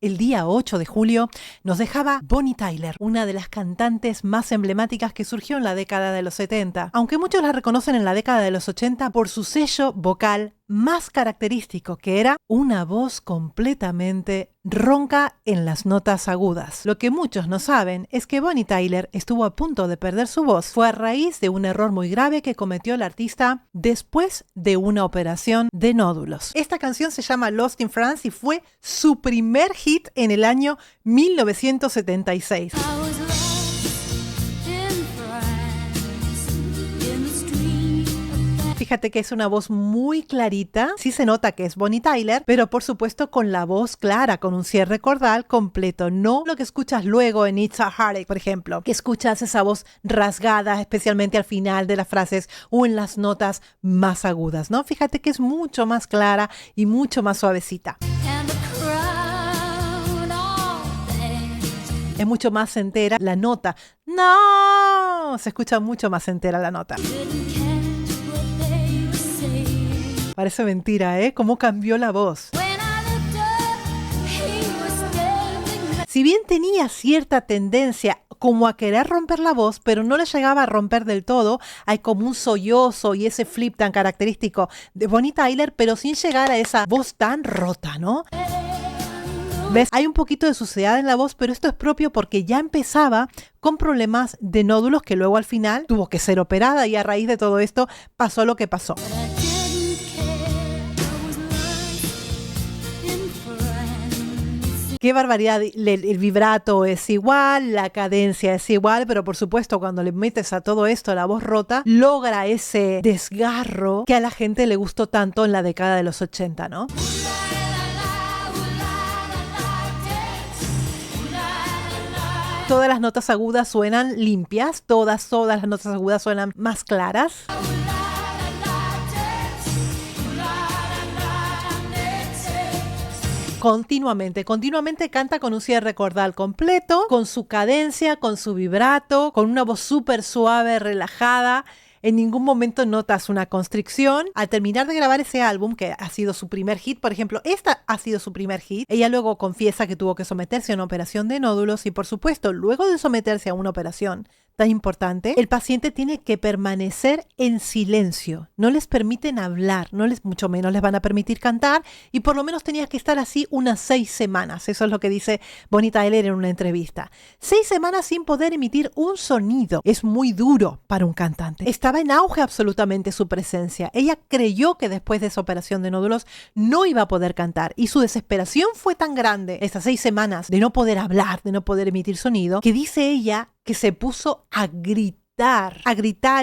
El día 8 de julio nos dejaba Bonnie Tyler, una de las cantantes más emblemáticas que surgió en la década de los 70, aunque muchos la reconocen en la década de los 80 por su sello vocal más característico, que era una voz completamente ronca en las notas agudas. Lo que muchos no saben es que Bonnie Tyler estuvo a punto de perder su voz. Fue a raíz de un error muy grave que cometió el artista después de una operación de nódulos. Esta canción se llama Lost in France y fue su primer hit en el año 1976. Fíjate que es una voz muy clarita, sí se nota que es Bonnie Tyler, pero por supuesto con la voz clara, con un cierre cordal completo, no lo que escuchas luego en It's a Heartache, por ejemplo, que escuchas esa voz rasgada, especialmente al final de las frases o en las notas más agudas, ¿no? Fíjate que es mucho más clara y mucho más suavecita. Es mucho más entera la nota. ¡No! Se escucha mucho más entera la nota. Parece mentira, ¿eh? Cómo cambió la voz. Si bien tenía cierta tendencia como a querer romper la voz, pero no le llegaba a romper del todo, hay como un sollozo y ese flip tan característico de Bonnie Tyler, pero sin llegar a esa voz tan rota, ¿no? ¿Ves? Hay un poquito de suciedad en la voz, pero esto es propio porque ya empezaba con problemas de nódulos que luego al final tuvo que ser operada y a raíz de todo esto pasó lo que pasó. Qué barbaridad, el vibrato es igual, la cadencia es igual, pero por supuesto cuando le metes a todo esto la voz rota, logra ese desgarro que a la gente le gustó tanto en la década de los 80, ¿no? Todas las notas agudas suenan limpias, todas las notas agudas suenan más claras. Continuamente canta con un cierre cordal completo, con su cadencia, con su vibrato, con una voz súper suave, relajada. En ningún momento notas una constricción. Al terminar de grabar ese álbum, que ha sido su primer hit, por ejemplo, esta ha sido su primer hit, ella luego confiesa que tuvo que someterse a una operación de nódulos y, por supuesto, luego de someterse a una operación tan importante, el paciente tiene que permanecer en silencio. No les permiten hablar, mucho menos les van a permitir cantar y por lo menos tenía que estar así unas 6 semanas. Eso es lo que dice Bonnie Tyler en una entrevista. 6 semanas sin poder emitir un sonido. Es muy duro para un cantante. Estaba en auge absolutamente su presencia. Ella creyó que después de esa operación de nódulos no iba a poder cantar y su desesperación fue tan grande, estas 6 semanas de no poder hablar, de no poder emitir sonido, que dice ella que se puso a gritar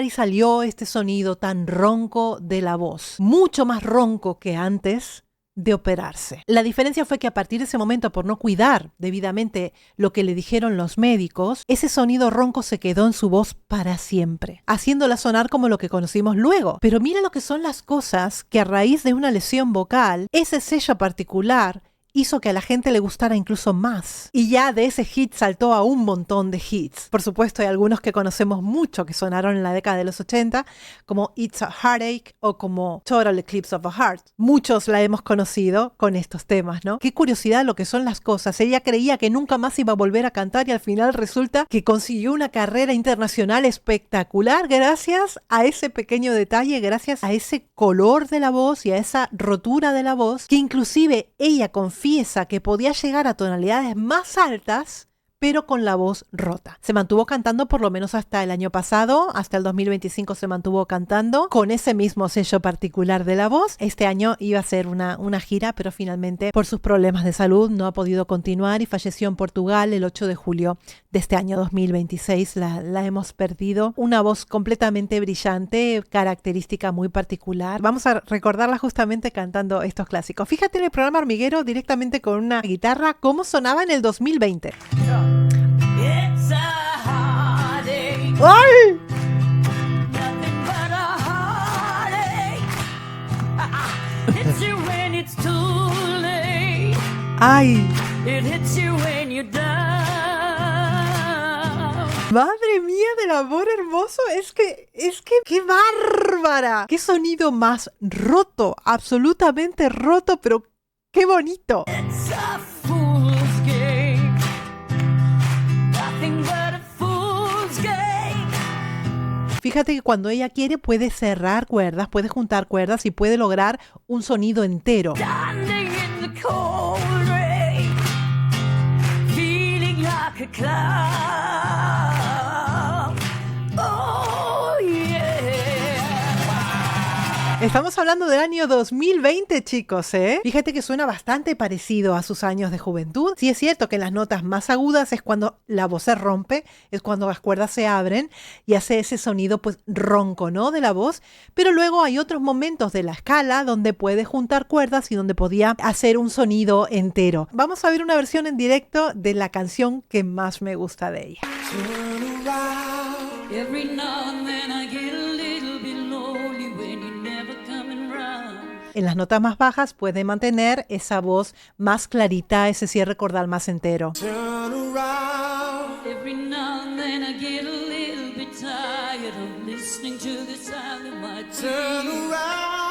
y salió este sonido tan ronco de la voz, mucho más ronco que antes de operarse. La diferencia fue que a partir de ese momento, por no cuidar debidamente lo que le dijeron los médicos, ese sonido ronco se quedó en su voz para siempre, haciéndola sonar como lo que conocimos luego. Pero mira lo que son las cosas que a raíz de una lesión vocal, ese sello particular hizo que a la gente le gustara incluso más. Y ya de ese hit saltó a un montón de hits. Por supuesto, hay algunos que conocemos mucho que sonaron en la década de los 80, como It's a Heartache o como Total Eclipse of a Heart. Muchos la hemos conocido con estos temas, ¿no? Qué curiosidad lo que son las cosas. Ella creía que nunca más iba a volver a cantar y al final resulta que consiguió una carrera internacional espectacular gracias a ese pequeño detalle, gracias a ese color de la voz y a esa rotura de la voz, que inclusive ella confiesa que podía llegar a tonalidades más altas, pero con la voz rota. Se mantuvo cantando por lo menos hasta el año pasado, hasta el 2025 se mantuvo cantando con ese mismo sello particular de la voz. Este año iba a ser una gira, pero finalmente por sus problemas de salud no ha podido continuar y falleció en Portugal el 8 de julio de este año 2026. La hemos perdido. Una voz completamente brillante, característica muy particular. Vamos a recordarla justamente cantando estos clásicos. Fíjate en el programa Hormiguero directamente con una guitarra, cómo sonaba en el 2020. It's a heartache. ¡Ay! Nothing but a heartache. Hits you when it's too late. ¡Ay! It hits you when you're down. Madre mía del amor hermoso, es que, qué bárbara. Qué sonido más roto, absolutamente roto, pero qué bonito. It's a fool's Fíjate que cuando ella quiere puede cerrar cuerdas, puede juntar cuerdas y puede lograr un sonido entero. Standing in the cold rain, feeling like a cloud. Oh, yeah. Estamos hablando del año 2020, chicos, ¿eh? Fíjate que suena bastante parecido a sus años de juventud. Sí es cierto que en las notas más agudas es cuando la voz se rompe, es cuando las cuerdas se abren y hace ese sonido pues ronco, ¿no? De la voz. Pero luego hay otros momentos de la escala donde puede juntar cuerdas y donde podía hacer un sonido entero. Vamos a ver una versión en directo de la canción que más me gusta de ella. Every now and then I get a little bit lonely when you're never coming round. En las notas más bajas puede mantener esa voz más clarita, ese cierre cordal más entero. Every now and then I get a little bit tired of listening to the sound of my tears.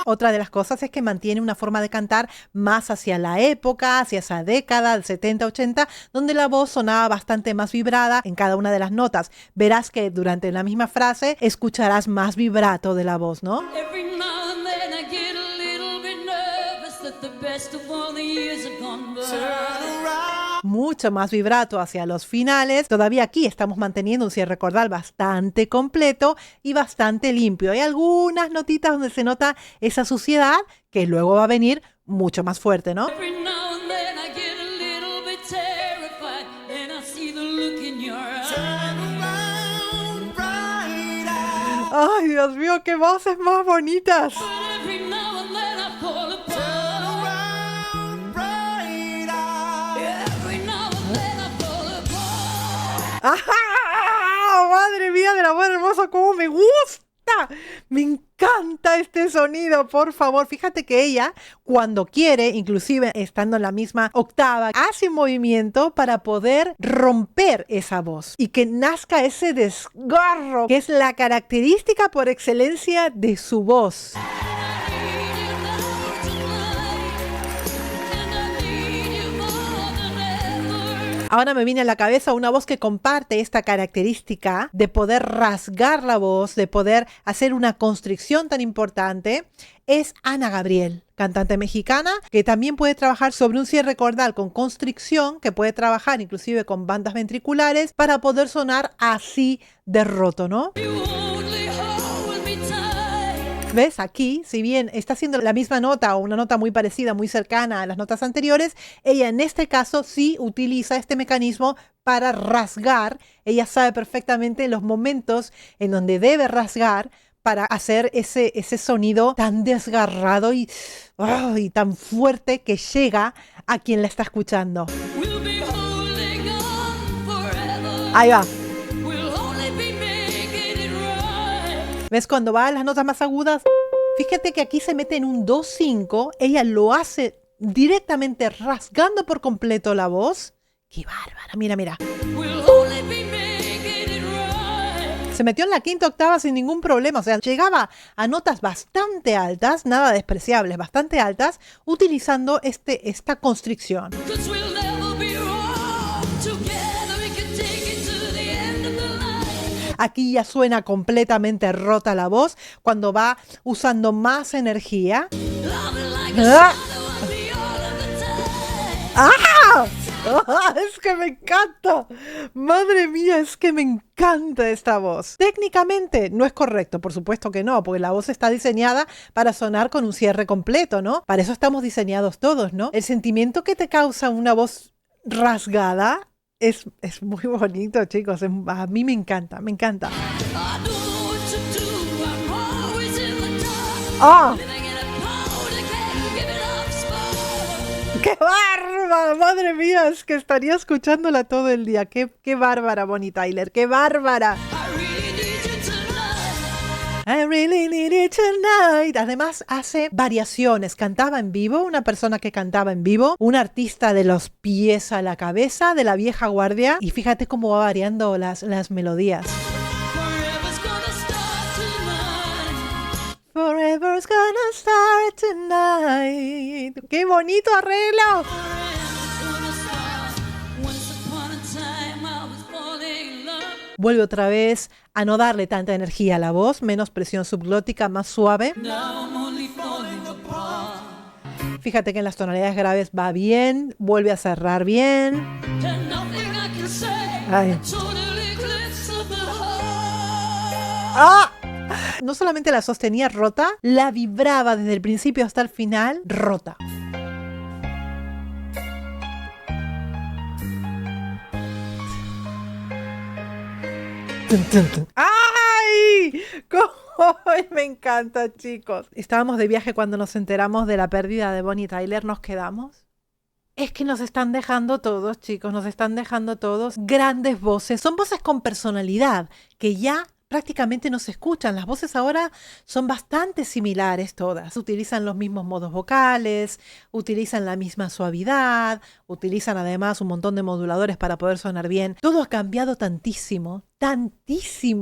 Otra de las cosas es que mantiene una forma de cantar más hacia la época, hacia esa década, del 70-80, donde la voz sonaba bastante más vibrada en cada una de las notas. Verás que durante la misma frase escucharás más vibrato de la voz, ¿no? Every now and then I get a little bit nervous that the best of all the years have gone by. Mucho más vibrato hacia los finales. Todavía aquí estamos manteniendo un cierre cordal bastante completo y bastante limpio. Hay algunas notitas donde se nota esa suciedad que luego va a venir mucho más fuerte, ¿no? Every now and then I get a little bit terrified and I see the look in your eyes. ¡Ay, Dios mío, qué voces más bonitas! But every now and then I fall apart. Every now and then I fall apart. ¡Ah! ¡Madre mía del amor hermoso! ¡Cómo me gusta! Me encanta este sonido, por favor. Fíjate que ella, cuando quiere, inclusive estando en la misma octava, hace un movimiento para poder romper esa voz y que nazca ese desgarro, que es la característica por excelencia de su voz. Ahora me viene a la cabeza una voz que comparte esta característica de poder rasgar la voz, de poder hacer una constricción tan importante. Es Ana Gabriel, cantante mexicana, que también puede trabajar sobre un cierre cordal con constricción, que puede trabajar inclusive con bandas ventriculares para poder sonar así de roto, ¿no? ¿Ves? Aquí, si bien está haciendo la misma nota o una nota muy parecida, muy cercana a las notas anteriores, ella en este caso sí utiliza este mecanismo para rasgar. Ella sabe perfectamente los momentos en donde debe rasgar para hacer ese sonido tan desgarrado y tan fuerte que llega a quien la está escuchando. Ahí va. ¿Ves? Cuando va a las notas más agudas, fíjate que aquí se mete en un 2-5, ella lo hace directamente rasgando por completo la voz. ¡Qué bárbara! Mira, mira. Se metió en la quinta octava sin ningún problema, o sea, llegaba a notas bastante altas, nada despreciables, bastante altas, utilizando esta constricción. Aquí ya suena completamente rota la voz cuando va usando más energía. ¡Ah! ¡Ah! Es que me encanta. Madre mía, es que me encanta esta voz. Técnicamente no es correcto, por supuesto que no, porque la voz está diseñada para sonar con un cierre completo, ¿no? Para eso estamos diseñados todos, ¿no? El sentimiento que te causa una voz rasgada es muy bonito, chicos. A mí me encanta, me encanta. ¡Ah! ¡Qué bárbara! Madre mía, es que estaría escuchándola todo el día. ¡Qué bárbara, Bonnie Tyler! ¡Qué bárbara! I really need it tonight. Además hace variaciones. Cantaba en vivo, una persona que cantaba en vivo, un artista de los pies a la cabeza, de la vieja guardia. Y fíjate cómo va variando las melodías. Forever's gonna start tonight. ¡Qué bonito arreglo! Vuelve otra vez a no darle tanta energía a la voz, menos presión subglótica, más suave. Fíjate que en las tonalidades graves va bien, vuelve a cerrar bien. Ay. ¡Ah! No solamente la sostenía rota, la vibraba desde el principio hasta el final rota. ¡Ay! ¡Cómo! Me encanta, chicos. Estábamos de viaje cuando nos enteramos de la pérdida de Bonnie Tyler. Nos quedamos. Es que nos están dejando todos, chicos. Nos están dejando todos grandes voces. Son voces con personalidad que ya prácticamente no se escuchan. Las voces ahora son bastante similares todas. Utilizan los mismos modos vocales, utilizan la misma suavidad, utilizan además un montón de moduladores para poder sonar bien. Todo ha cambiado tantísimo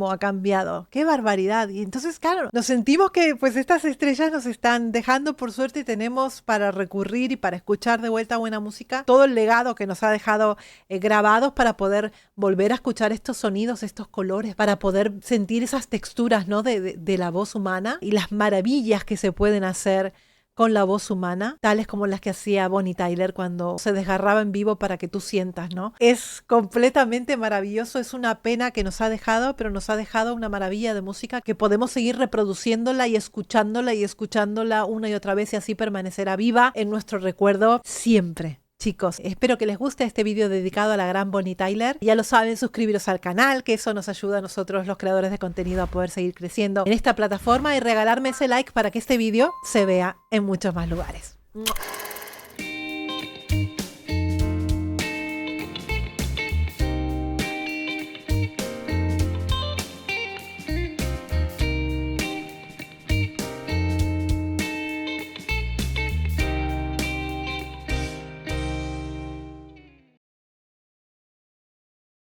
ha cambiado. ¡Qué barbaridad! Y entonces, claro, nos sentimos que pues estas estrellas nos están dejando. Por suerte tenemos para recurrir y para escuchar de vuelta buena música todo el legado que nos ha dejado grabados para poder volver a escuchar estos sonidos, estos colores, para poder sentir esas texturas, ¿no? de la voz humana y las maravillas que se pueden hacer con la voz humana, tales como las que hacía Bonnie Tyler cuando se desgarraba en vivo para que tú sientas, ¿no? Es completamente maravilloso, es una pena que nos ha dejado, pero nos ha dejado una maravilla de música que podemos seguir reproduciéndola y escuchándola una y otra vez y así permanecerá viva en nuestro recuerdo siempre. Chicos, espero que les guste este vídeo dedicado a la gran Bonnie Tyler. Ya lo saben, suscribiros al canal, que eso nos ayuda a nosotros, los creadores de contenido, a poder seguir creciendo en esta plataforma y regalarme ese like para que este vídeo se vea en muchos más lugares.